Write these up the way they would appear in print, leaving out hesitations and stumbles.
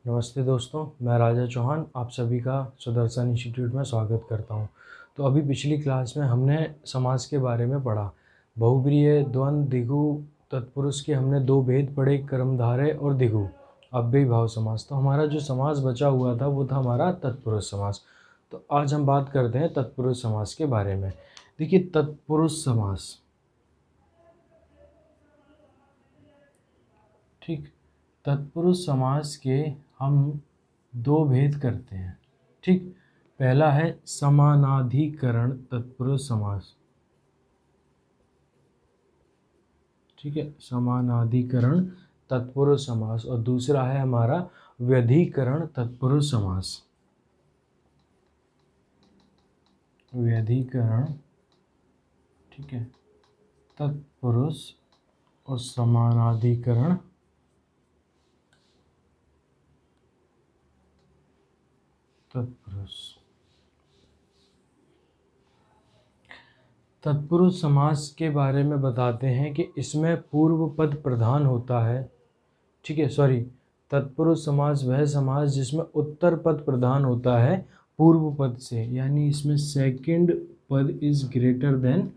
नमस्ते दोस्तों, मैं राजा चौहान आप सभी का सुदर्शन इंस्टीट्यूट में स्वागत करता हूं। तो अभी पिछली क्लास में हमने समास के बारे में पढ़ा। बहुब्रीहि, द्वंद्व, द्विगु, तत्पुरुष के हमने दो भेद पढ़े, कर्मधारय और द्विगु, अव्ययी भाव समास। तो हमारा जो समास बचा हुआ था वो था हमारा तत्पुरुष समास। तो आज हम बात करते हैं तत्पुरुष समास के बारे में। देखिए, तत्पुरुष समास, ठीक, तत्पुरुष समास के हम दो भेद करते हैं। ठीक, पहला है समानाधिकरण तत्पुरुष समास। ठीक है, समानाधिकरण तत्पुरुष समास। और दूसरा है हमारा व्यधिकरण तत्पुरुष समास। व्यधिकरण, ठीक है, तत्पुरुष और समानाधिकरण तत्पुरुष। तत्पुरुष समास के बारे में बताते हैं कि इसमें पूर्व पद प्रधान होता है। ठीक है, सॉरी, तत्पुरुष समास वह समास जिसमें उत्तर पद प्रधान होता है पूर्व पद से, यानी इसमें सेकंड पद इज ग्रेटर देन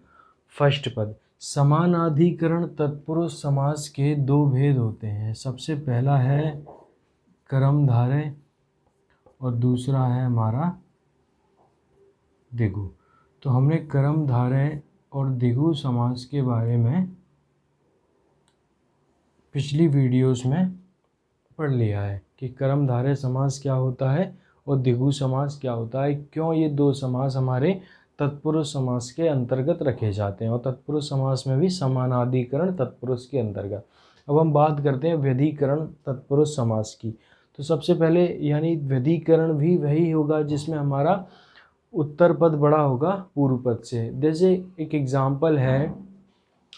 फर्स्ट पद। समानाधिकरण तत्पुरुष समास के दो भेद होते हैं। सबसे पहला है कर्मधारय और दूसरा है हमारा द्विगु। तो हमने कर्मधारय और द्विगु समास के बारे में पिछली वीडियोस में पढ़ लिया है कि कर्मधारय समास क्या होता है और द्विगु समास क्या होता है, क्यों ये दो समास हमारे तत्पुरुष समास के अंतर्गत रखे जाते हैं, और तत्पुरुष समास में भी समानाधिकरण तत्पुरुष के अंतर्गत। अब हम बात करते हैं व्यधिकरण तत्पुरुष समास की। तो सबसे पहले, यानी व्यधिकरण भी वही होगा जिसमें हमारा उत्तर पद बड़ा होगा पूर्व पद से। जैसे एक एग्जाम्पल है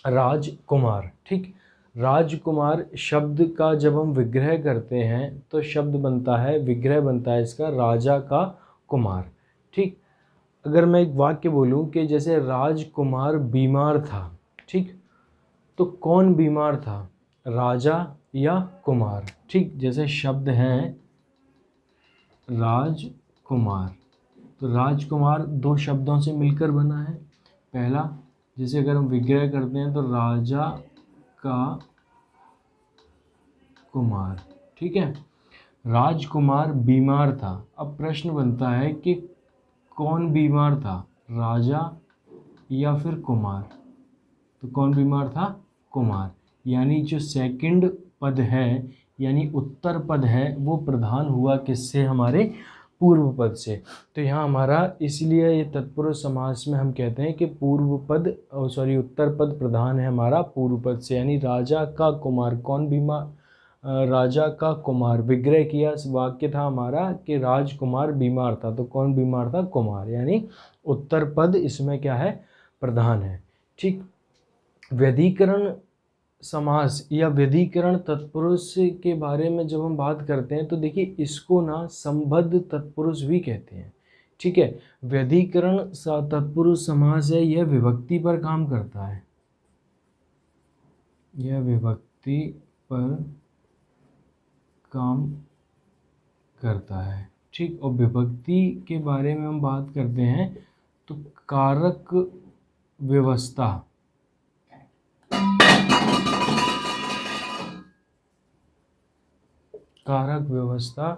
राजकुमार। ठीक, राजकुमार शब्द का जब हम विग्रह करते हैं तो शब्द बनता है, विग्रह बनता है इसका राजा का कुमार। ठीक, अगर मैं एक वाक्य बोलूं कि जैसे राजकुमार बीमार था, ठीक, तो कौन बीमार था, राजा या कुमार? ठीक, जैसे शब्द है राजकुमार, तो राजकुमार दो शब्दों से मिलकर बना है। पहला, जैसे अगर हम विग्रह करते हैं तो राजा का कुमार। ठीक है, राजकुमार बीमार था। अब प्रश्न बनता है कि कौन बीमार था, राजा या फिर कुमार? तो कौन बीमार था, कुमार। यानी जो सेकंड पद है, यानी उत्तर पद है, वो प्रधान हुआ किससे, हमारे पूर्व पद से। तो यहाँ हमारा, इसलिए ये तत्पुरुष समास में हम कहते हैं कि पूर्व पद, सॉरी, उत्तर पद प्रधान है हमारा पूर्व पद से। यानी राजा का कुमार, कौन बीमार, राजा का कुमार। विग्रह किया वाक्य था हमारा कि राजकुमार बीमार था, तो कौन बीमार था, कुमार, यानी उत्तर पद इसमें क्या है, प्रधान है। ठीक, व्यधिकरण समास या व्यधिकरण तत्पुरुष के बारे में जब हम बात करते हैं तो देखिए, इसको ना संबद्ध तत्पुरुष भी कहते हैं। ठीक है, व्यधिकरण तत्पुरुष समास है, यह विभक्ति पर काम करता है, यह विभक्ति पर काम करता है। ठीक, और विभक्ति के बारे में हम बात करते हैं तो कारक व्यवस्था, कारक व्यवस्था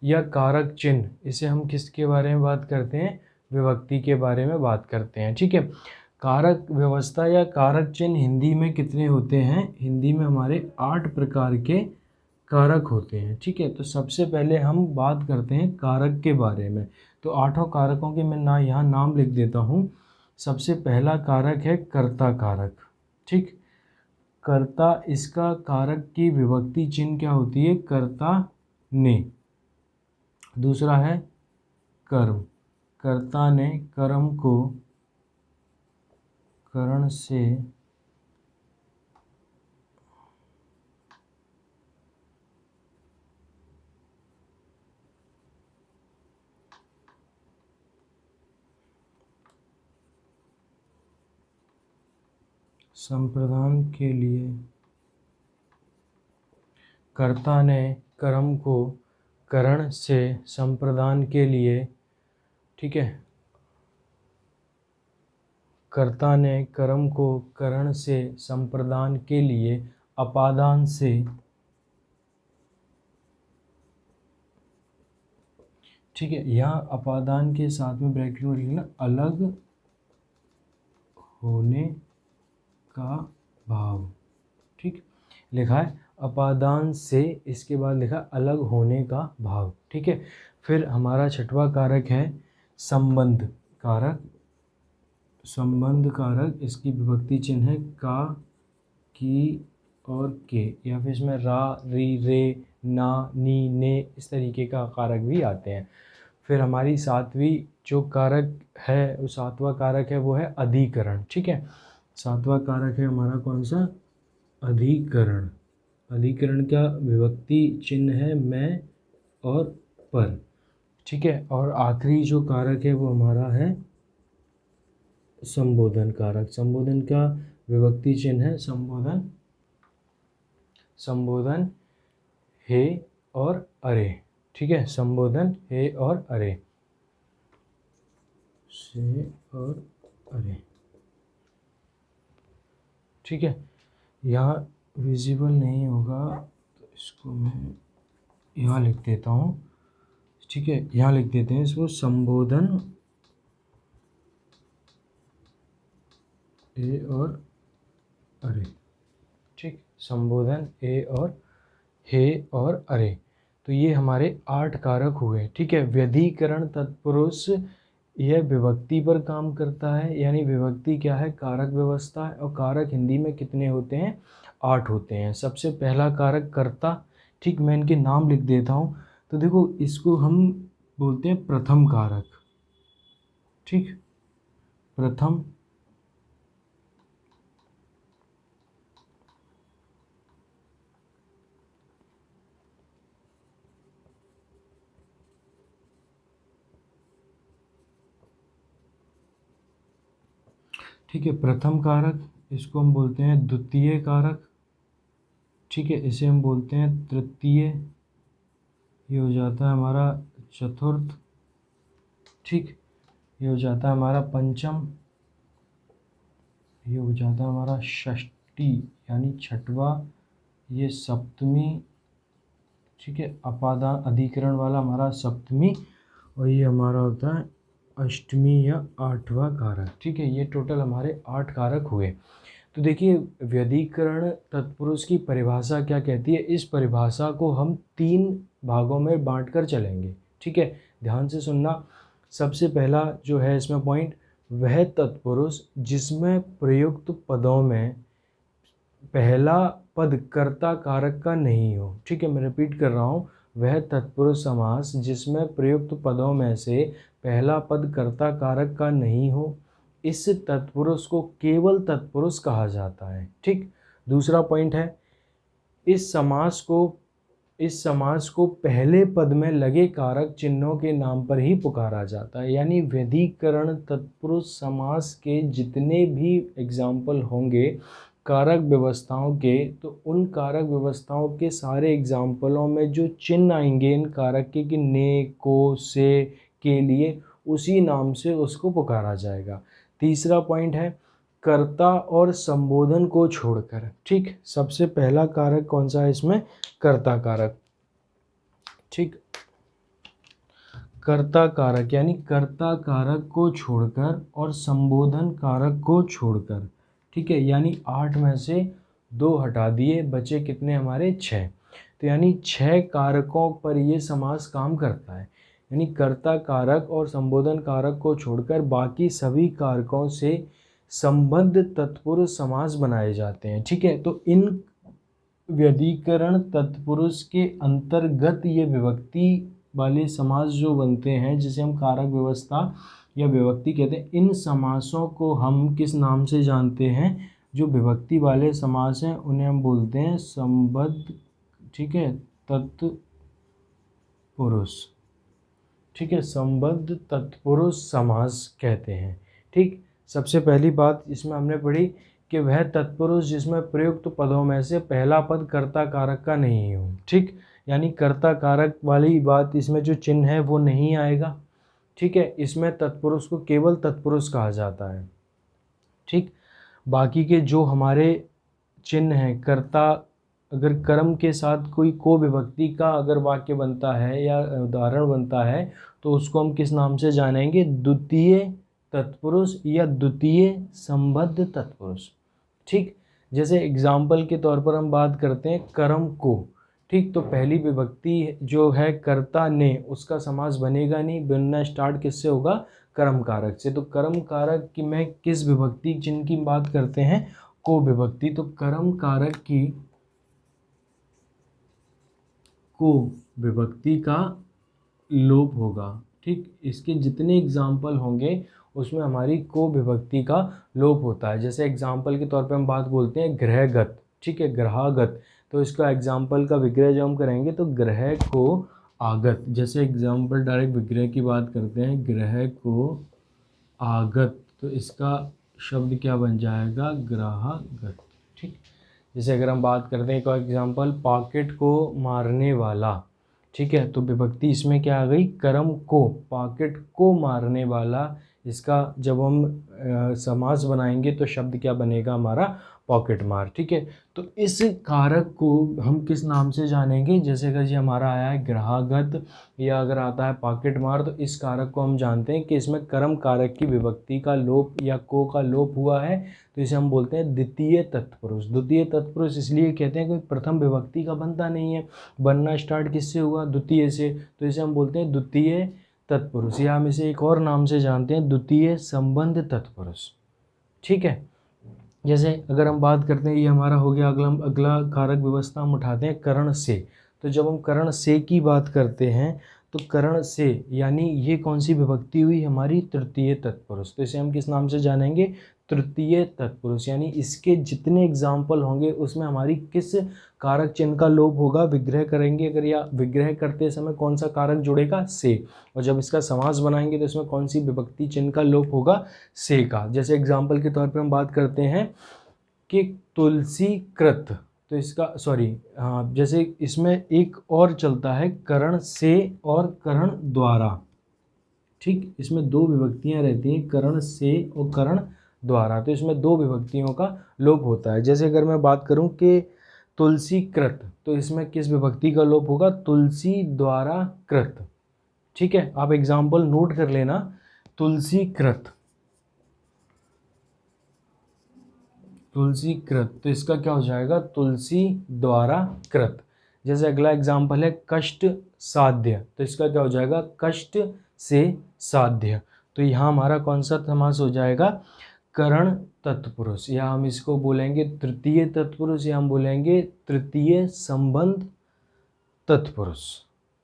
या कारक चिन्ह, इसे हम किसके बारे में बात करते हैं, विभक्ति के बारे में बात करते हैं। ठीक है, कारक व्यवस्था या कारक चिन्ह हिंदी में कितने होते हैं, हिंदी में हमारे 8 प्रकार के कारक होते हैं। ठीक है, तो सबसे पहले हम बात करते हैं कारक के बारे में। तो 8 कारकों के मैं यहाँ नाम लिख देता हूँ। सबसे पहला कारक है कर्ता कारक। ठीक, कर्ता, इसका कारक की विभक्ति चिन्ह क्या होती है, कर्ता ने। दूसरा है कर्म, कर्ता ने कर्म को करण से संप्रदान के लिए, कर्ता ने कर्म को करण से संप्रदान के लिए, ठीक है, कर्ता ने कर्म को करण से संप्रदान के लिए अपादान से, ठीक है, यहाँ अपादान के साथ में ब्रैकेट में लिखना अलग होने का भाव, ठीक, लिखा है अपादान से, इसके बाद लिखा अलग होने का भाव, ठीक है। फिर हमारा छठवां कारक है संबंध कारक। संबंध कारक, इसकी विभक्ति चिन्ह है का, की और के, या फिर इसमें रा, री, रे, ना, नी, ने, इस तरीके का कारक भी आते हैं। फिर हमारी सातवीं जो कारक है, वो सातवां कारक है वो है अधिकरण, ठीक है। सातवां कारक है हमारा कौन सा? अधिकरण। अधिकरण का विभक्ति चिन्ह है मैं और पर, ठीक है। और आखिरी जो कारक है वो हमारा है संबोधन कारक। संबोधन का विभक्ति चिन्ह है संबोधन, संबोधन हे और अरे, ठीक है। संबोधन हे और अरे, से और अरे, ठीक है। यहाँ विजिबल नहीं होगा तो इसको मैं यहाँ लिख देता हूँ, ठीक है। यहाँ लिख देते हैं इसको संबोधन ए और अरे, ठीक। संबोधन ए और हे और अरे। तो ये हमारे 8 कारक हुए, ठीक है। व्यधिकरण तत्पुरुष यह विभक्ति पर काम करता है, यानी विभक्ति क्या है? कारक व्यवस्था है। और कारक हिंदी में कितने होते हैं? 8 होते हैं। सबसे पहला कारक कर्ता, ठीक। मैं इनके नाम लिख देता हूँ। तो देखो इसको हम बोलते हैं प्रथम कारक, ठीक। प्रथम, ठीक है। प्रथम कारक, इसको हम बोलते हैं द्वितीय कारक, ठीक है। इसे हम बोलते हैं तृतीय, ये हो जाता है हमारा चतुर्थ, ठीक। ये हो जाता है हमारा पंचम, ये हो जाता है हमारा षष्ठी यानी छठवा, ये सप्तमी, ठीक है। अपादान अधिकरण वाला हमारा सप्तमी, और ये हमारा होता है अष्टमी या 8वां कारक, ठीक है। ये टोटल हमारे 8 कारक हुए। तो देखिए व्यधिकरण तत्पुरुष की परिभाषा क्या कहती है? इस परिभाषा को हम 3 भागों में बांटकर चलेंगे, ठीक है। ध्यान से सुनना। सबसे पहला जो है इसमें पॉइंट, वह तत्पुरुष जिसमें प्रयुक्त पदों में पहला पद कर्ता कारक का नहीं हो, ठीक है। मैं रिपीट कर रहा हूँ, वह तत्पुरुष समास जिसमें प्रयुक्त पदों में से पहला पद कर्ता कारक का नहीं हो, इस तत्पुरुष को केवल तत्पुरुष कहा जाता है, ठीक। दूसरा पॉइंट है, इस समास को पहले पद में लगे कारक चिन्हों के नाम पर ही पुकारा जाता है। यानी व्यधिकरण तत्पुरुष समास के जितने भी एग्जाम्पल होंगे कारक व्यवस्थाओं के, तो उन कारक व्यवस्थाओं के सारे एग्जाम्पलों में जो चिन्ह आएंगे इन कारक के कि ने, को, से के लिए, उसी नाम से उसको पुकारा जाएगा। तीसरा पॉइंट है कर्ता और संबोधन को छोड़कर, ठीक। सबसे पहला कारक कौन सा है इसमें? कर्ता कारक, ठीक। कर्ता कारक यानी कर्ता कारक को छोड़कर और संबोधन कारक को छोड़कर, ठीक है। यानी 8 में से 2 हटा दिए, बचे कितने हमारे? 6। तो यानी 6 कारकों पर ये समास काम करता है। यानी कर्ता कारक और संबोधन कारक को छोड़कर बाकी सभी कारकों से संबद्ध तत्पुरुष समास बनाए जाते हैं, ठीक है। तो इन व्यधिकरण तत्पुरुष के अंतर्गत ये विभक्ति वाले समास जो बनते हैं, जिसे हम कारक व्यवस्था या विभक्ति कहते हैं, इन समासों को हम किस नाम से जानते हैं? जो विभक्ति वाले समास हैं उन्हें हम बोलते हैं संबद्ध, ठीक है, तत्पुरुष, ठीक है। संबद्ध तत्पुरुष समास कहते हैं, ठीक। सबसे पहली बात इसमें हमने पढ़ी कि वह तत्पुरुष जिसमें प्रयुक्त पदों में से पहला पद कर्ता कारक का नहीं हो, ठीक। यानी कर्ता कारक वाली बात, इसमें जो चिन्ह है वो नहीं आएगा। ठीक है, इसमें तत्पुरुष को केवल तत्पुरुष कहा जाता है। ठीक, बाकी के जो हमारे चिन्ह हैं, कर्ता अगर कर्म के साथ कोई को विभक्ति का अगर वाक्य बनता है या उदाहरण बनता है तो उसको हम किस नाम से जानेंगे? द्वितीय तत्पुरुष या द्वितीय संबद्ध तत्पुरुष। ठीक, जैसे एग्जाम्पल के तौर पर हम बात करते हैं कर्म को। ठीक, तो पहली विभक्ति जो है कर्ता ने, उसका समास बनेगा नहीं, बनना स्टार्ट किससे होगा? कर्म कारक से। तो कर्म कारक की में किस विभक्ति चिन्ह की बात करते हैं? को विभक्ति। तो कर्म कारक की को विभक्ति का लोप होगा। ठीक, इसके जितने एग्जाम्पल होंगे उसमें हमारी को विभक्ति का लोप होता है। जैसे एग्जाम्पल के तौर पे हम बात बोलते हैं ग्रहगत। ठीक है, ग्रहागत, तो इसका एग्जाम्पल का विग्रह जब हम करेंगे तो ग्रह को आगत। जैसे एग्जाम्पल डायरेक्ट विग्रह की बात करते हैं, ग्रह को आगत, तो इसका शब्द क्या बन जाएगा? ग्रहागत। ठीक, जैसे अगर हम बात करते हैं एक और एग्जाम्पल, पॉकेट को मारने वाला। ठीक है, तो विभक्ति इसमें क्या आ गई? कर्म को, पॉकेट को मारने वाला। इसका जब हम समास बनाएंगे तो शब्द क्या बनेगा हमारा? पॉकेट मार। ठीक है, तो इस कारक को हम किस नाम से जानेंगे? जैसे अगर ये हमारा आया है ग्रहागत या अगर आता है पॉकेट मार, तो इस कारक को हम जानते हैं कि इसमें कर्म कारक की विभक्ति का लोप या को का लोप हुआ है, तो इसे हम बोलते हैं द्वितीय तत्पुरुष। द्वितीय तत्पुरुष इसलिए कहते हैं कि प्रथम विभक्ति का बनता नहीं है, बनना स्टार्ट किससे हुआ? द्वितीय से, तो इसे हम बोलते हैं द्वितीय तत्पुरुष, या हम इसे एक और नाम से जानते हैं द्वितीय संबंध तत्पुरुष। ठीक है, जैसे अगर हम बात करते हैं, ये हमारा हो गया अगला कारक व्यवस्था हम उठाते हैं करण से। तो जब हम करण से की बात करते हैं तो करण से यानी ये कौन सी विभक्ति हुई? हमारी तृतीय तत्पुरुष। तो इसे हम किस नाम से जानेंगे? तृतीय तत्पुरुष। यानी इसके जितने एग्जाम्पल होंगे उसमें हमारी किस कारक चिन्ह का लोप होगा? विग्रह करेंगे अगर, या विग्रह करते समय कौन सा कारक जुड़ेगा? से। और जब इसका समास बनाएंगे तो इसमें कौन सी विभक्ति चिन्ह का लोप होगा? से का। जैसे एग्जाम्पल के तौर पर हम बात करते हैं कि तुलसी कृत, तो इसका हाँ, जैसे इसमें एक और चलता है करण से और करण द्वारा। ठीक, इसमें दो विभक्तियां रहती हैं, करण से और करण द्वारा, तो इसमें दो विभक्तियों का लोप होता है। जैसे अगर मैं बात करूं कि तुलसी कृत, तो इसमें किस विभक्ति का लोप होगा? तुलसी द्वारा कृत। ठीक है, आप एग्जाम्पल नोट कर लेना, तुलसी कृत, तुलसी कृत, तो इसका क्या हो जाएगा? तुलसी द्वारा कृत। जैसे अगला एग्जाम्पल है कष्ट साध्य, तो इसका क्या हो जाएगा? कष्ट से साध्य। तो यहाँ हमारा कौन सा समास हो जाएगा? करण तत्पुरुष, या हम इसको बोलेंगे तृतीय तत्पुरुष, या हम बोलेंगे तृतीय संबंध तत्पुरुष।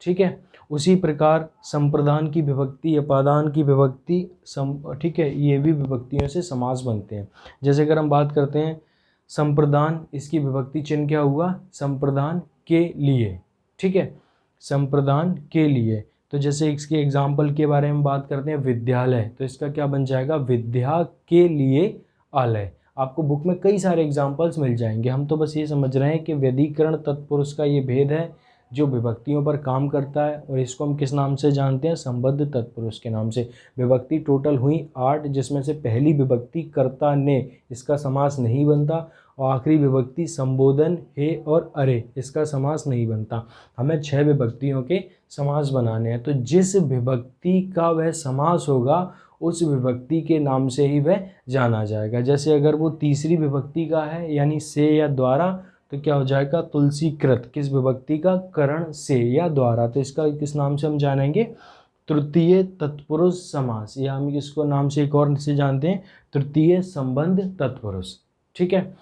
ठीक है, उसी प्रकार संप्रदान की विभक्ति, अपादान की विभक्ति ठीक है, ये भी विभक्तियों से समास बनते हैं। जैसे अगर हम बात करते हैं संप्रदान, इसकी विभक्ति चिन्ह क्या हुआ? संप्रदान के लिए। ठीक है, संप्रदान के लिए। तो जैसे इसके एग्जाम्पल के बारे में बात करते हैं विद्यालय, तो इसका क्या बन जाएगा? विद्या के लिए आलय। आपको बुक में कई सारे एग्जाम्पल्स मिल जाएंगे, हम तो बस ये समझ रहे हैं कि व्यधिकरण तत्पुरुष का ये भेद है जो विभक्तियों पर काम करता है, और इसको हम किस नाम से जानते हैं? संबद्ध तत्पुरुष के नाम से। विभक्ति टोटल हुई 8, जिसमें से पहली विभक्ति कर्ता ने, इसका समास नहीं बनता, और आखिरी विभक्ति संबोधन हे और अरे, इसका समास नहीं बनता। हमें 6 विभक्तियों के समास बनाने हैं, तो जिस विभक्ति का वह समास होगा उस विभक्ति के नाम से ही वह जाना जाएगा। जैसे अगर वो तीसरी विभक्ति का है यानी से या द्वारा, तो क्या हो जाएगा? तुलसी कृत, किस विभक्ति का? करण से या द्वारा, तो इसका किस नाम से हम जानेंगे? तृतीय तत्पुरुष समास, या हम इसको नाम से एक और से जानते हैं तृतीय संबंध तत्पुरुष। ठीक है,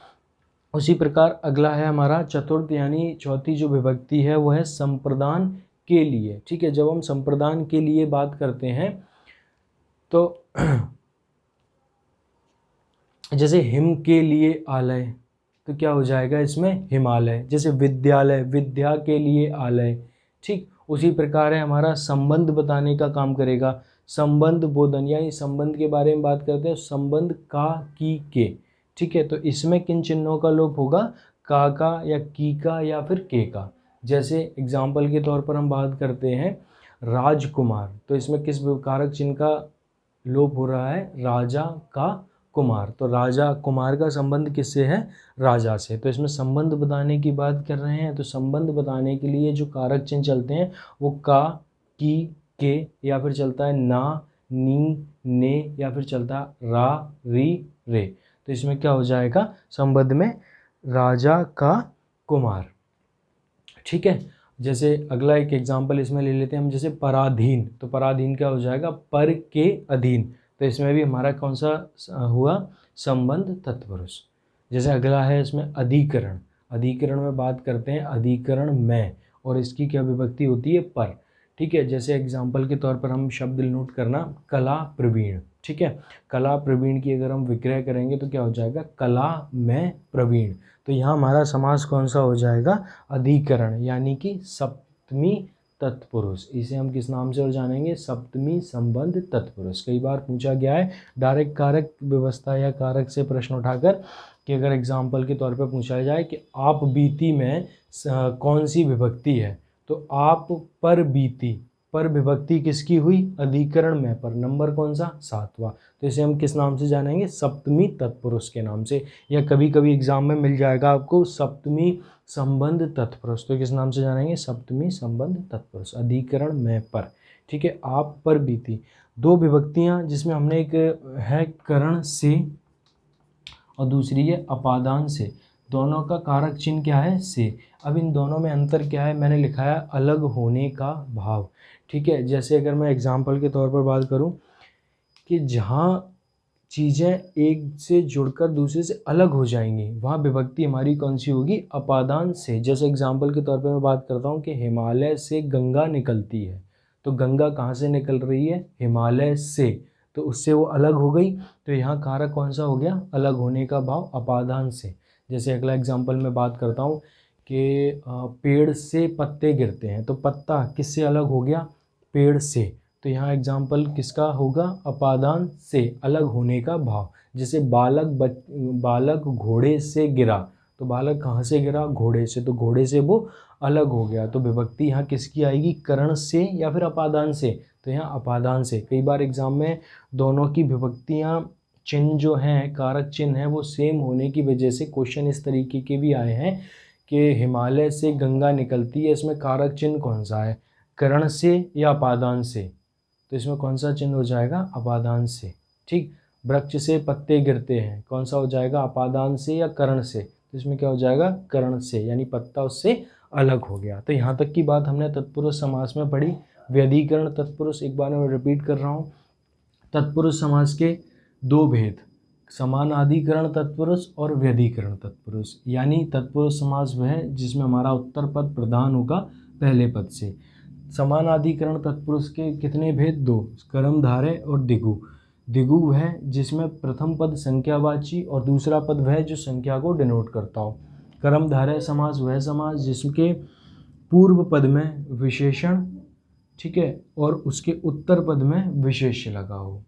उसी प्रकार अगला है हमारा चतुर्थ, यानी चौथी जो विभक्ति है वो है संप्रदान के लिए। ठीक है, जब हम संप्रदान के लिए बात करते हैं तो जैसे हिम के लिए आलय, तो क्या हो जाएगा इसमें? हिमालय। जैसे विद्यालय, विद्या के लिए आलय। ठीक, उसी प्रकार है हमारा संबंध बताने का काम करेगा, संबंध बोधन, यानी संबंध के बारे में बात करते हैं, संबंध का, की, के। ठीक है, तो इसमें किन चिन्हों का लोप होगा? का या की का या फिर के का। जैसे एग्जाम्पल के तौर पर हम बात करते हैं राजकुमार, तो इसमें किस कारक चिन्ह का लोप हो रहा है? राजा का कुमार। तो राजा कुमार का संबंध किससे है? राजा से। तो इसमें संबंध बताने की बात कर रहे हैं, तो संबंध बताने के लिए जो कारक चिन्ह चलते हैं वो का, की, के, या फिर चलता है ना, नी, ने, या फिर चलता है रा, री, रे। तो इसमें क्या हो जाएगा संबंध में? राजा का कुमार। ठीक है। जैसे अगला एक एग्जाम्पल इसमें ले लेते हैं हम, जैसे पराधीन। तो पराधीन क्या हो जाएगा? पर के अधीन। तो इसमें भी हमारा कौन सा हुआ? संबंध तत्पुरुष। जैसे अगला है इसमें अधिकरण। अधिकरण में बात करते हैं अधिकरण में, और इसकी क्या विभक्ति होती है? पर। ठीक है। जैसे एग्जाम्पल के तौर पर हम शब्द नोट करना, कला प्रवीण। ठीक है। कला प्रवीण की अगर हम विक्रय करेंगे तो क्या हो जाएगा? कला में प्रवीण। तो यहाँ हमारा समास कौन सा हो जाएगा? अधिकरण, यानी कि सप्तमी तत्पुरुष। इसे हम किस नाम से और जानेंगे? सप्तमी संबंध तत्पुरुष। कई बार पूछा गया है डायरेक्ट कारक व्यवस्था या कारक से प्रश्न उठाकर, कि अगर एग्जाम्पल के तौर पर पूछा जाए कि आप बीती में कौन सी विभक्ति है, तो आप पर बीती, पर विभक्ति किसकी हुई? अधिकरण में पर। नंबर कौन सा? 7वां। तो इसे हम किस नाम से जानेंगे? सप्तमी तत्पुरुष के नाम से। या कभी कभी एग्जाम में मिल जाएगा आपको सप्तमी संबंध तत्पुरुष, तो किस नाम से जानेंगे? सप्तमी संबंध तत्पुरुष, अधिकरण में पर। ठीक है। आप पर बीती, दो विभक्तियां जिसमें हमने एक है करण से और दूसरी है अपादान से। दोनों का कारक चिन्ह क्या है? से। अब इन दोनों में अंतर क्या है? मैंने लिखा है अलग होने का भाव। ठीक है। जैसे अगर मैं एग्जाम्पल के तौर पर बात करूं कि जहाँ चीज़ें एक से जुड़कर दूसरे से अलग हो जाएंगी, वहाँ विभक्ति हमारी कौन सी होगी? अपादान से। जैसे एग्जाम्पल के तौर पर मैं बात करता हूँ कि हिमालय से गंगा निकलती है, तो गंगा कहाँ से निकल रही है? हिमालय से, तो उससे वो अलग हो गई। तो यहाँ कारक कौन सा हो गया? अलग होने का भाव, अपादान से। जैसे अगला एग्जाम्पल में बात करता हूँ कि पेड़ से पत्ते गिरते हैं, तो पत्ता किससे अलग हो गया? पेड़ से। तो यहाँ एग्जाम्पल किसका होगा? अपादान से, अलग होने का भाव। जैसे बालक घोड़े से गिरा, तो बालक कहाँ से गिरा? घोड़े से, तो घोड़े से वो अलग हो गया। तो विभक्ति यहाँ किसकी आएगी? करण से या फिर अपादान से? तो यहाँ अपादान से। कई बार एग्जाम में दोनों की विभक्तियाँ चिन्ह जो हैं, कारक चिन्ह हैं, वो सेम होने की वजह से क्वेश्चन इस तरीके के भी आए हैं कि हिमालय से गंगा निकलती है, इसमें कारक चिन्ह कौन सा है? करण से या अपादान से? तो इसमें कौन सा चिन्ह हो जाएगा? अपादान से। ठीक। वृक्ष से पत्ते गिरते हैं, कौन सा हो जाएगा? अपादान से या करण से? तो इसमें क्या हो जाएगा? करण से, यानी पत्ता उससे अलग हो गया। तो यहाँ तक की बात हमने तत्पुरुष समास में पढ़ी। व्यधिकरण तत्पुरुष, एक बार मैं रिपीट कर रहा हूँ, तत्पुरुष समास के दो भेद, समानाधिकरण तत्पुरुष और व्यधिकरण तत्पुरुष। यानी तत्पुरुष समास वह है जिसमें हमारा उत्तर पद प्रधान होगा पहले पद से। समानाधिकरण तत्पुरुष के कितने भेद? दो, कर्मधारय और दिगु। दिगु वह जिसमें प्रथम पद संख्यावाची और दूसरा पद वह जो संख्या को डिनोट करता हो। कर्मधारय समास वह समास जिसके पूर्व पद में विशेषण, ठीक है, और उसके उत्तर पद में विशेष्य लगा हो।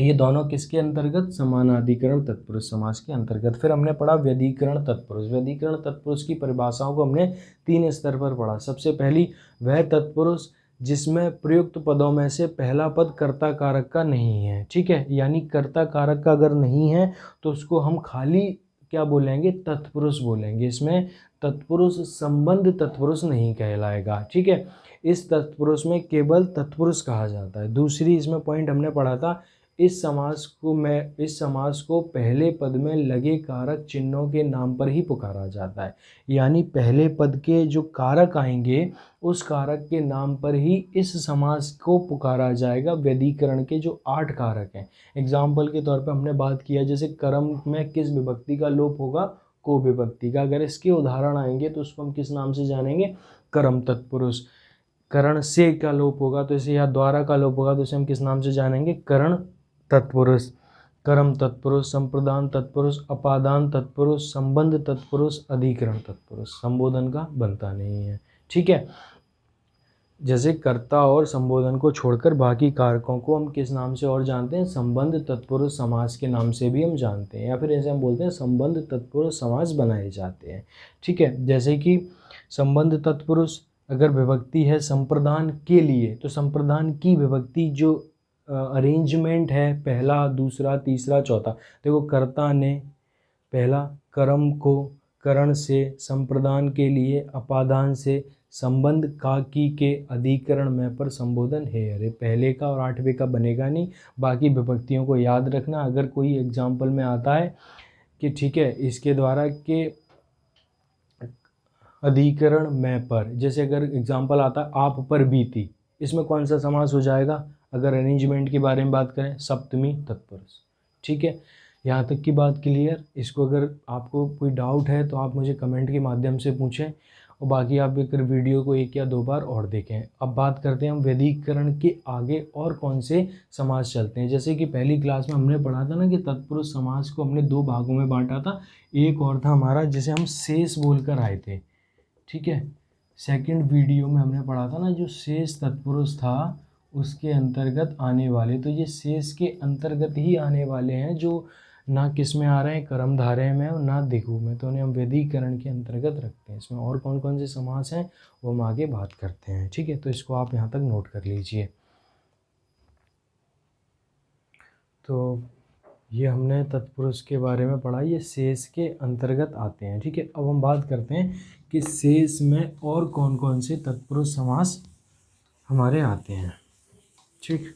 ये दोनों किसके अंतर्गत? समानाधिकरण तत्पुरुष समास के अंतर्गत। फिर हमने पढ़ा व्यधिकरण तत्पुरुष। व्यधिकरण तत्पुरुष की परिभाषाओं को हमने 3 स्तर पर पढ़ा। सबसे पहली, वह तत्पुरुष जिसमें प्रयुक्त पदों में से पहला पद कर्ता कारक का नहीं है। ठीक है। यानी कर्ता कारक का अगर नहीं है तो उसको हम खाली क्या बोलेंगे? तत्पुरुष बोलेंगे। इसमें तत्पुरुष संबंध तत्पुरुष नहीं कहलाएगा। ठीक है। इस तत्पुरुष में केवल तत्पुरुष कहा जाता है। दूसरी इसमें पॉइंट हमने पढ़ा था, इस समास को पहले पद में लगे कारक चिन्हों के नाम पर ही पुकारा जाता है। यानी पहले पद के जो कारक आएंगे उस कारक के नाम पर ही इस समास को पुकारा जाएगा। व्यधिकरण के जो 8 कारक हैं, एग्जाम्पल के तौर पर हमने बात किया, जैसे कर्म में किस विभक्ति का लोप होगा? को विभक्ति का। अगर इसके उदाहरण आएंगे तो उसको हम किस नाम से जानेंगे? कर्म तत्पुरुष। करण से का लोप होगा तो इसे, या द्वारा का लोप होगा तो इसे हम किस नाम से जानेंगे? करण तत्पुरुष। कर्म तत्पुरुष, संप्रदान तत्पुरुष, अपादान तत्पुरुष, संबंध तत्पुरुष, अधिकरण तत्पुरुष। संबोधन का बनता नहीं है। ठीक है। जैसे कर्ता और संबोधन को छोड़कर बाकी कारकों को हम किस नाम से और जानते हैं? संबंध तत्पुरुष समास के नाम से भी हम जानते हैं, या फिर ऐसे हम बोलते हैं संबंध तत्पुरुष समास बनाए जाते हैं। ठीक है। जैसे कि संबंध तत्पुरुष अगर विभक्ति है संप्रदान के लिए, तो संप्रदान की विभक्ति जो अरेंजमेंट है पहला, दूसरा, तीसरा, चौथा। देखो कर्ता ने, पहला कर्म को, करण से, संप्रदान के लिए, अपादान से, संबंध का, की के, अधिकरण में पर संबोधन है। अरे पहले का और आठवें का बनेगा नहीं। बाकी विभक्तियों को याद रखना। अगर कोई एग्जाम्पल में आता है कि ठीक है इसके द्वारा के अधिकरण में पर, जैसे अगर एग्जाम्पल आता है आप पर बीती, इसमें कौन सा समास हो जाएगा? अगर अरेंजमेंट के बारे में बात करें, सप्तमी तत्पुरुष। ठीक है, यहाँ तक की बात क्लियर। इसको अगर आपको कोई डाउट है तो आप मुझे कमेंट के माध्यम से पूछें, और बाकी आप अगर वीडियो को 1 या 2 बार और देखें। अब बात करते हैं हम वैदिकरण के आगे और कौन से समास चलते हैं। जैसे कि पहली क्लास में हमने पढ़ा था ना कि तत्पुरुष समास को हमने 2 भागों में बांटा था। एक और था हमारा जिसे हम शेष बोलकर आए थे। ठीक है, सेकंड वीडियो में हमने पढ़ा था ना जो शेष तत्पुरुष था उसके अंतर्गत आने वाले, तो ये शेष के अंतर्गत ही आने वाले हैं जो ना किस में आ रहे हैं, कर्मधारय में और ना दिगु में, तो उन्हें हम वैदिकरण के अंतर्गत रखते हैं। इसमें और कौन कौन से समास हैं वो हम आगे बात करते हैं। ठीक है, तो इसको आप यहाँ तक नोट कर लीजिए। तो ये हमने तत्पुरुष के बारे में पढ़ा, ये शेष के अंतर्गत आते हैं। ठीक है, अब हम बात करते हैं कि शेष में और कौन कौन से तत्पुरुष समास हमारे आते हैं। ठीक,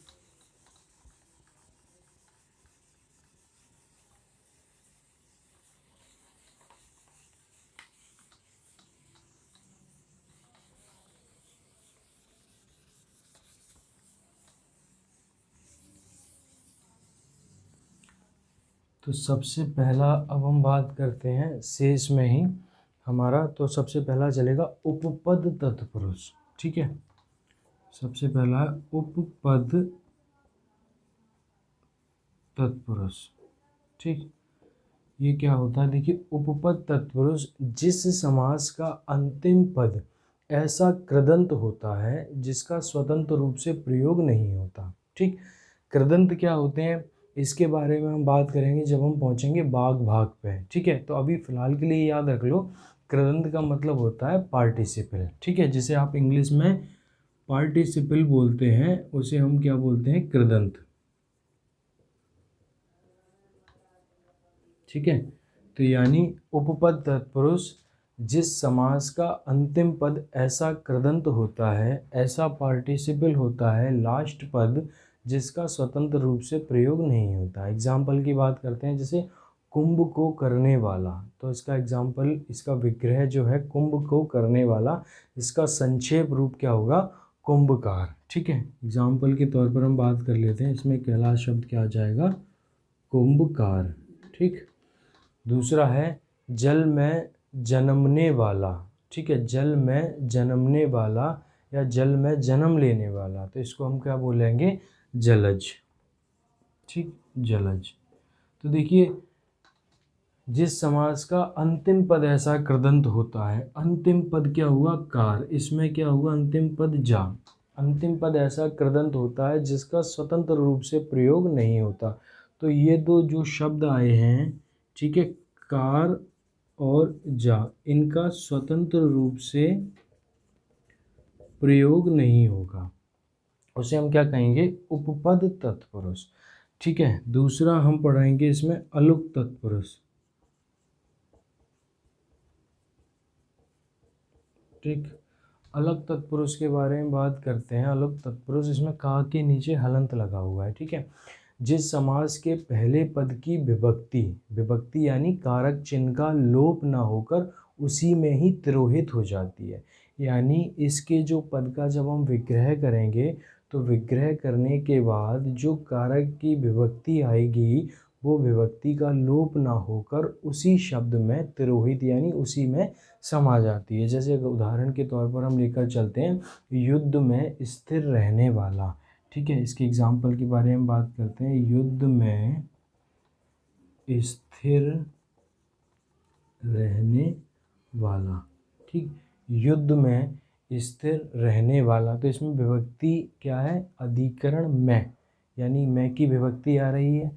तो सबसे पहला अब हम बात करते हैं शेष में ही हमारा, तो सबसे पहला चलेगा उपपद तत्पुरुष। ठीक है, सबसे पहला उपपद तत्पुरुष। ठीक, ये क्या होता है? देखिए, उपपद तत्पुरुष जिस समास का अंतिम पद ऐसा कृदंत होता है जिसका स्वतंत्र रूप से प्रयोग नहीं होता। ठीक, कृदंत क्या होते हैं इसके बारे में हम बात करेंगे जब हम पहुंचेंगे बाग भाग पे। ठीक है, तो अभी फ़िलहाल के लिए याद रख लो, कृदंत का मतलब होता है पार्टिसिपल। ठीक है, जिसे आप इंग्लिश में पार्टिसिपल बोलते हैं उसे हम क्या बोलते हैं? कृदंत। ठीक है, तो यानी उपपद तत्पुरुष जिस समास का अंतिम पद ऐसा कृदंत होता है, ऐसा पार्टिसिपल होता है, लास्ट पद जिसका स्वतंत्र रूप से प्रयोग नहीं होता। एग्जाम्पल की बात करते हैं, जैसे कुंभ को करने वाला, तो इसका एग्जाम्पल, इसका विग्रह जो है कुंभ को करने वाला, इसका संक्षेप रूप क्या होगा? कुंभकार। ठीक है, एग्जाम्पल के तौर पर हम बात कर लेते हैं, इसमें पहला शब्द क्या आ जाएगा? कुंभकार। ठीक, दूसरा है जल में जन्मने वाला। ठीक है, जल में जन्मने वाला या जल में जन्म लेने वाला, तो इसको हम क्या बोलेंगे? जलज। ठीक, जलज। तो देखिए, जिस समास का अंतिम पद ऐसा कृदंत होता है, अंतिम पद क्या हुआ? कार। इसमें क्या हुआ? अंतिम पद जा। अंतिम पद ऐसा कृदंत होता है जिसका स्वतंत्र रूप से प्रयोग नहीं होता। तो ये दो जो शब्द आए हैं, ठीक है, कार और जा, इनका स्वतंत्र रूप से प्रयोग नहीं होगा, उसे हम क्या कहेंगे? उपपद तत्पुरुष। ठीक है, दूसरा हम पढ़ेंगे इसमें अलुक तत्पुरुष। ठीक, अलग तत्पुरुष के बारे में बात करते हैं। अलग तत्पुरुष, इसमें का के नीचे हलंत लगा हुआ है। ठीक है, जिस समास के पहले पद की विभक्ति, विभक्ति यानी कारक चिन्ह का लोप ना होकर उसी में ही तिरोहित हो जाती है। यानी इसके जो पद का जब हम विग्रह करेंगे तो विग्रह करने के बाद जो कारक की विभक्ति आएगी वो विभक्ति का लोप ना होकर उसी शब्द में तिरोहित यानी उसी में समा जाती है। जैसे उदाहरण के तौर पर हम लेकर चलते हैं, युद्ध में स्थिर रहने वाला। ठीक है, इसके एग्जाम्पल के बारे में बात करते हैं। युद्ध में स्थिर रहने वाला। ठीक, युद्ध में स्थिर रहने वाला, तो इसमें विभक्ति क्या है? अधिकरण में, यानी मैं की विभक्ति आ रही है।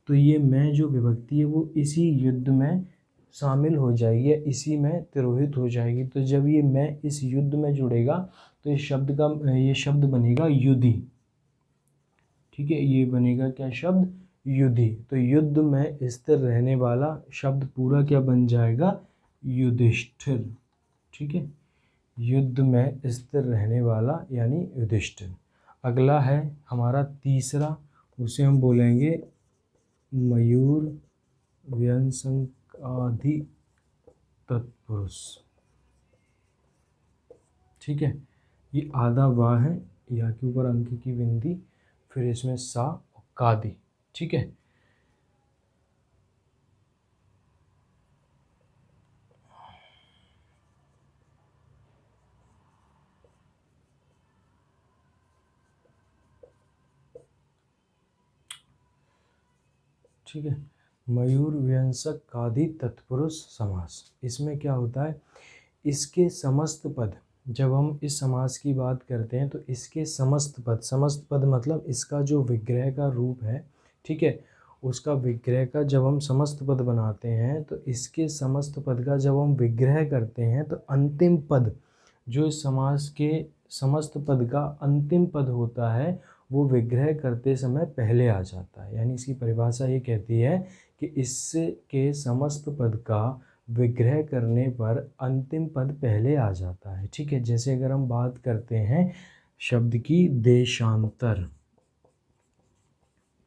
तो ये मैं जो विभक्ति है वो इसी युद्ध में शामिल हो जाएगी या इसी में तिरोहित हो जाएगी। तो जब ये मैं इस युद्ध में जुड़ेगा तो ये शब्द बनेगा युधि। ठीक है, ये बनेगा क्या शब्द? युधि। तो युद्ध में स्थिर रहने वाला शब्द पूरा क्या बन जाएगा? युधिष्ठिर। ठीक है, युद्ध में स्थिर रहने वाला यानी युधिष्ठिर। अगला है हमारा तीसरा, उसे हम बोलेंगे मयूर व्यंग्यादि तत्पुरुष। ठीक है, ये आधा वाह है, या के ऊपर अंक की बिंदी, फिर इसमें सा और कादि। ठीक है, ठीक है, मयूर व्यंजक कादि तत्पुरुष समास। इसमें क्या होता है, इसके समस्त पद, जब हम इस समास की बात करते हैं तो इसके समस्त पद मतलब इसका जो विग्रह का रूप है, ठीक है, उसका विग्रह का जब हम समस्त पद बनाते हैं तो इसके समस्त पद का जब हम विग्रह करते हैं तो अंतिम पद, जो इस समास के समस्त पद का अंतिम पद होता है, वो विग्रह करते समय पहले आ जाता है। यानी इसकी परिभाषा ये कहती है कि इसके समस्त पद का विग्रह करने पर अंतिम पद पहले आ जाता है। ठीक है, जैसे अगर हम बात करते हैं शब्द की देशांतर।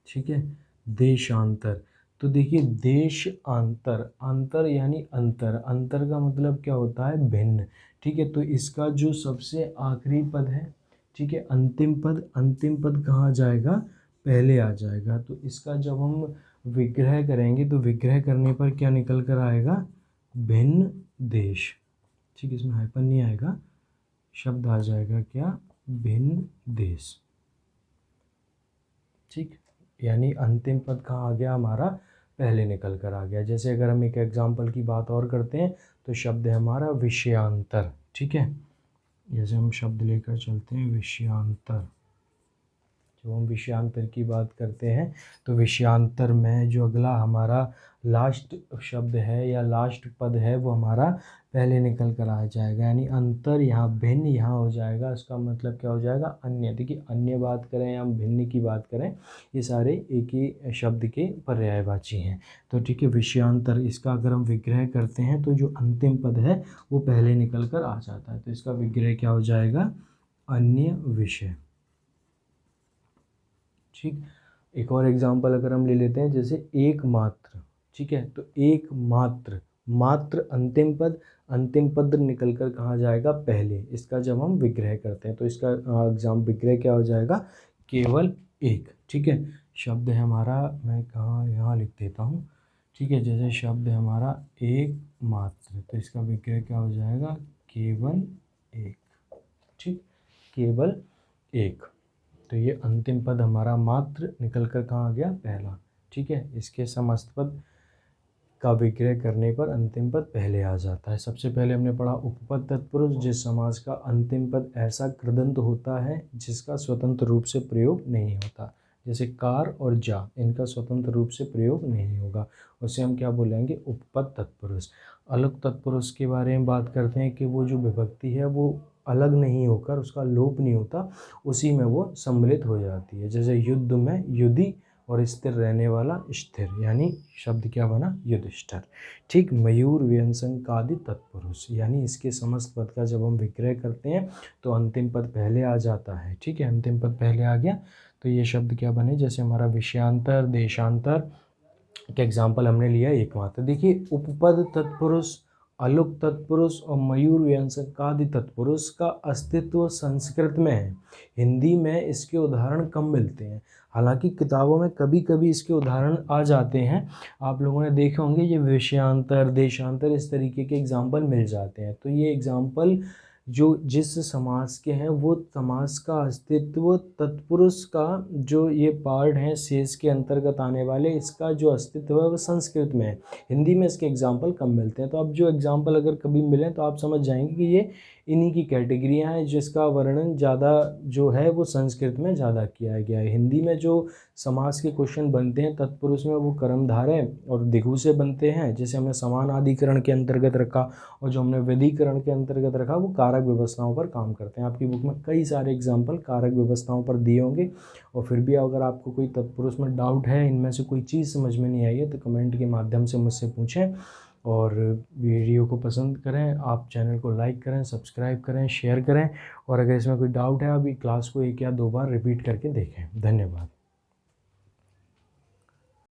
ठीक है, देशांतर, तो देखिए देशांतर, अंतर यानी अंतर, अंतर का मतलब क्या होता है? भिन्न। ठीक है, तो इसका जो सबसे आखिरी पद है, ठीक है, अंतिम पद कहाँ जाएगा? पहले आ जाएगा। तो इसका जब हम विग्रह करेंगे तो विग्रह करने पर क्या निकल कर आएगा? भिन्न देश। ठीक है, इसमें हाइपन नहीं आएगा, शब्द आ जाएगा क्या? भिन्न देश। ठीक, यानी अंतिम पद कहाँ आ गया हमारा? पहले निकल कर आ गया। जैसे अगर हम एक एग्जाम्पल की बात और करते हैं तो शब्द है हमारा विषयांतर। ठीक है, जैसे हम शब्द लेकर चलते हैं विषयांतर। जब हम विषयांतर की बात करते हैं तो विषयांतर में जो अगला हमारा लास्ट शब्द है या लास्ट पद है वो हमारा पहले निकल कर आ जाएगा। यानी अंतर यहाँ भिन्न यहाँ हो जाएगा, इसका मतलब क्या हो जाएगा? अन्य। देखिए, अन्य बात करें या हम भिन्न की बात करें, ये सारे एक ही शब्द के पर्यायवाची हैं। तो ठीक है, विषयांतर, इसका अगर हम विग्रह करते हैं तो जो अंतिम पद है वो पहले निकल कर आ जाता है। तो इसका विग्रह क्या हो जाएगा? अन्य विषय। ठीक, एक और एग्जाम्पल अगर हम ले लेते हैं, जैसे एक मात्र। ठीक है, तो एक मात्र, मात्र अंतिम पद निकल कर कहाँ जाएगा? पहले। इसका जब हम विग्रह करते हैं तो इसका विग्रह क्या हो जाएगा? केवल एक। ठीक है, शब्द है हमारा, मैं कहाँ यहाँ लिख देता हूँ। ठीक है, जैसे शब्द है हमारा एक मात्र, तो इसका विग्रह क्या हो जाएगा? केवल एक। ठीक, केवल एक। तो ये अंतिम पद हमारा मात्र निकल कर कहाँ आ गया? पहला। ठीक है, इसके समस्त पद का विग्रह करने पर अंतिम पद पहले आ जाता है। सबसे पहले हमने पढ़ा उपपद तत्पुरुष, जिस समास का अंतिम पद ऐसा कृदंत होता है जिसका स्वतंत्र रूप से प्रयोग नहीं होता। जैसे कार और जा, इनका स्वतंत्र रूप से प्रयोग नहीं होगा, उसे हम क्या बोलेंगे? उपपद तत्पुरुष। अलग तत्पुरुष के बारे में बात करते हैं कि वो जो विभक्ति है वो अलग नहीं होकर, उसका लोप नहीं होता, उसी में वो सम्मिलित हो जाती है। जैसे युद्ध में युधि और स्थिर रहने वाला स्थिर, यानी शब्द क्या बना? युधिष्ठिर। ठीक, मयूर व्यंग्यादि तत्पुरुष, यानी इसके समस्त पद का जब हम विग्रह करते हैं तो अंतिम पद पहले आ जाता है। ठीक है, अंतिम पद पहले आ गया तो ये शब्द क्या बने? जैसे हमारा विषयांतर, देशांतर का एग्जाम्पल हमने लिया एक मात्र। देखिए, उपपद तत्पुरुष, अलुक तत्पुरुष और मयूर व्यंजकादि तत्पुरुष का अस्तित्व संस्कृत में है। हिंदी में इसके उदाहरण कम मिलते हैं, हालांकि किताबों में कभी कभी इसके उदाहरण आ जाते हैं। आप लोगों ने देखे होंगे ये विषयांतर, देशांतर, इस तरीके के एग्जाम्पल मिल जाते हैं। तो ये एग्जाम्पल जो जिस समास के हैं वो समास का अस्तित्व, तत्पुरुष का जो ये पार्ट हैं शेष के अंतर्गत आने वाले, इसका जो अस्तित्व है वो संस्कृत में है। हिंदी में इसके एग्जाम्पल कम मिलते हैं। तो अब जो एग्जाम्पल अगर कभी मिलें तो आप समझ जाएंगे कि ये इन्हीं की कैटेगरियाँ हैं जिसका वर्णन ज़्यादा जो है वो संस्कृत में ज़्यादा किया गया है। हिंदी में जो समास के क्वेश्चन बनते हैं तत्पुरुष में वो कर्मधारय और दिगु से बनते हैं, जैसे हमने समान आदिकरण के अंतर्गत रखा, और जो हमने विधिकरण के अंतर्गत रखा वो कारक व्यवस्थाओं पर काम करते हैं। आपकी बुक में कई सारे एग्जाम्पल कारक व्यवस्थाओं पर दिए होंगे। और फिर भी अगर आपको कोई तत्पुरुष में डाउट है, इनमें से कोई चीज़ समझ में नहीं आई है, तो कमेंट के माध्यम से मुझसे पूछें। और वीडियो को पसंद करें, आप चैनल को लाइक करें, सब्सक्राइब करें, शेयर करें। और अगर इसमें कोई डाउट है, अभी क्लास को 1 या 2 बार रिपीट करके देखें। धन्यवाद।